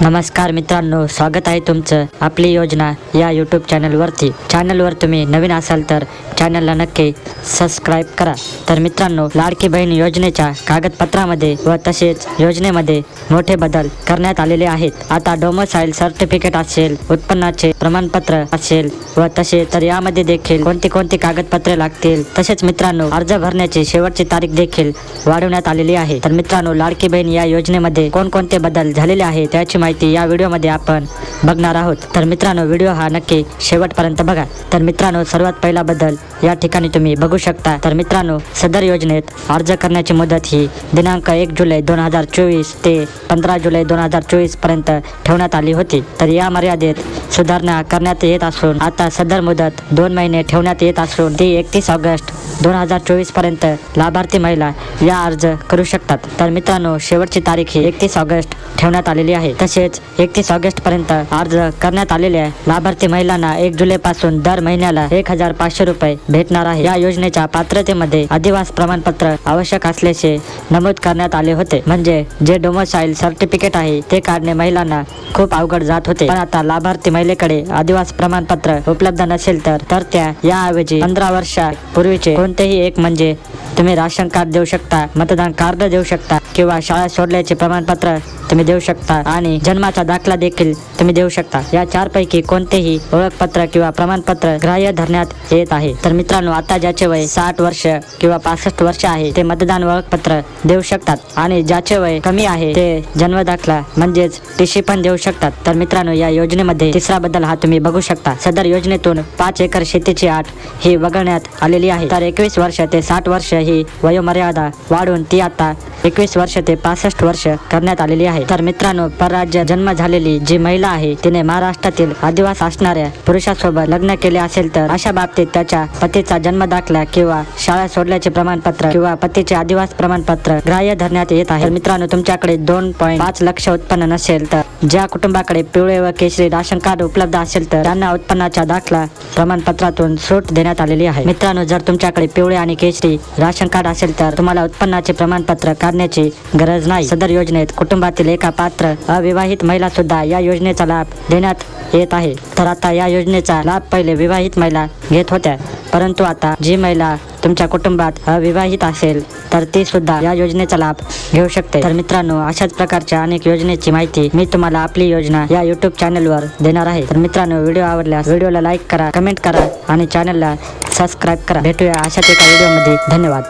नमस्कार मित्रांनो, स्वागत आहे तुमचं आपली योजना या यूट्यूब चॅनलवरती। चॅनलवर तुम्ही नवीन असाल तर चॅनलला नक्की सबस्क्राईब करा। तर मित्रांनो, लाडकी बहीण योजनेच्या कागदपत्रामध्ये व तसेच योजनेमध्ये मोठे बदल करण्यात आलेले आहेत। आता डोमिसाइल सर्टिफिकेट असेल, उत्पन्नाचे प्रमाणपत्र असेल व तसे तर यामध्ये देखील कोणती कागदपत्रे लागतील। तसेच मित्रांनो, अर्ज भरण्याची शेवटची तारीख देखील वाढवण्यात आलेली आहे। तर मित्रांनो, लाडकी बहीण या योजनेमध्ये कोणकोणते बदल झालेले आहेत त्याची माहिती या व्हिडिओमध्ये आपण बघणार आहोत। तर मित्रांनो, व्हिडिओ हा नक्की शेवटपर्यंत बघा। तर मित्रांनो, सर्वात पहिला बदल या ठिकाणी तुम्ही बघू शकता। तर मित्रांनो, सदर योजनेत अर्ज करण्याची मुदत ही दिनांक 1 जुलै 2024 ते 15 जुलै 2024 पर्यंत ठेवण्यात आली होती। तर या मर्यादेत सुधारणा करण्यात येत असून आता सदर मुदत 2 महिने ठेवण्यात येत असून ती 31 ऑगस्ट 2024 पर्यंत लाभार्थी महिला या अर्ज करू शकतात। तर मित्रांनो, शेवटची तारीख ही 31 ऑगस्ट ठेवण्यात आलेली आहे। तसेच 31 ऑगस्ट पर्यंत अर्ज करण्यात आलेल्या लाभार्थी महिलांना 1 जुलै पासून दर महिन्याला 1500 रुपये भेटणार आहे। या योजनेच्या पात्रतेमध्ये अधिवास प्रमाणपत्र आवश्यक असल्याचे नमूद करण्यात आले होते। म्हणजे जे डोमिसाइल सर्टिफिकेट आहे ते काढणे महिलांना खूप अवघड जात होते। पण आता लाभार्थी महिलेकडे अधिवास प्रमाणपत्र उपलब्ध नसेल तर त्या याऐवजी 15 वर्षापूर्वीचे कोणतेही एक म्हणजे तुम्ही राशन कार्ड देऊ शकता, मतदान कार्ड देऊ शकता किंवा शाळा सोडल्याचे प्रमाणपत्र तुम्ही देऊ शकता आणि जन्माचा दाखला देखील तुम्ही देऊ शकता। या 4 पैकी कोणतेही ओळखपत्र किंवा प्रमाणपत्र ग्राह्य धरण्यात येत आहे। तर मित्रांनो, आता ज्याचे वय 60 वर्ष किंवा 65 वर्ष आहे ते मतदान ओळखपत्र देऊ शकतात आणि ज्याचे वय कमी आहे ते जन्म दाखला म्हणजेच टीसी पण देऊ शकतात। तर मित्रांनो, या योजनेमध्ये तिसरा बदल हा तुम्ही बघू शकता। सदर योजनेतून 5 एकर शेतीची अट ही वगळण्यात आलेली आहे। तर 21 वर्ष ते 60 वर्ष ही वयोमर्यादा वाढून ती आता 21 वर्ष ते 65 वर्ष करण्यात आलेली आहे। तर मित्रांनो, परराज्य जन्म झालेली जी महिला आहे तिने महाराष्ट्रातील आदिवास असणाऱ्या पुरुषासोबत लग्न केले असेल तर अशा बाबतीत त्याच्या पतीचा जन्म दाखला किंवा शाळा सोडल्याचे प्रमाणपत्र किंवा पतीचे आदिवास प्रमाणपत्र ग्राह्य धरण्यात येत आहे। तर मित्रांनो, तुमच्याकडे 2.5 लाख उत्पन्न नसेल तर ज्या कुटुंबाकडे पिवळे व केशरी राशन कार्ड उपलब्ध असेल तर त्यांना उत्पन्नाच्या दाखला प्रमाणपत्रातून सूट देण्यात आलेली आहे। मित्रांनो, जर तुमच्याकडे पिवळे आणि केशरी राशन कार्ड असेल तर तुम्हाला उत्पन्नाचे प्रमाणपत्र काढण्याची गरज नाही। सदर योजनेत कुटुंबातील एका पात्र अविवाहित महिला सुद्धा या योजनेचा लाभ देण्यात येत आहे। तर आता या योजनेचा लाभ पहिले विवाहित महिला घेत होत्या, परंतु आता जी महिला तुमच्या कुटुंबात अविवाहित असेल तर ती सुद्धा या योजनेचा लाभ घेऊ शकते। तर मित्रांनो, अशाच प्रकारच्या अनेक योजनेची माहिती मी तुम्हाला आपली योजना या यूट्यूब चॅनलवर देणार आहे। तर मित्रांनो, व्हिडिओ आवडल्यास व्हिडिओला लाईक करा, कमेंट करा आणि चॅनलला सबस्क्राईब करा। भेटूया अशाच एका व्हिडिओमध्ये। धन्यवाद।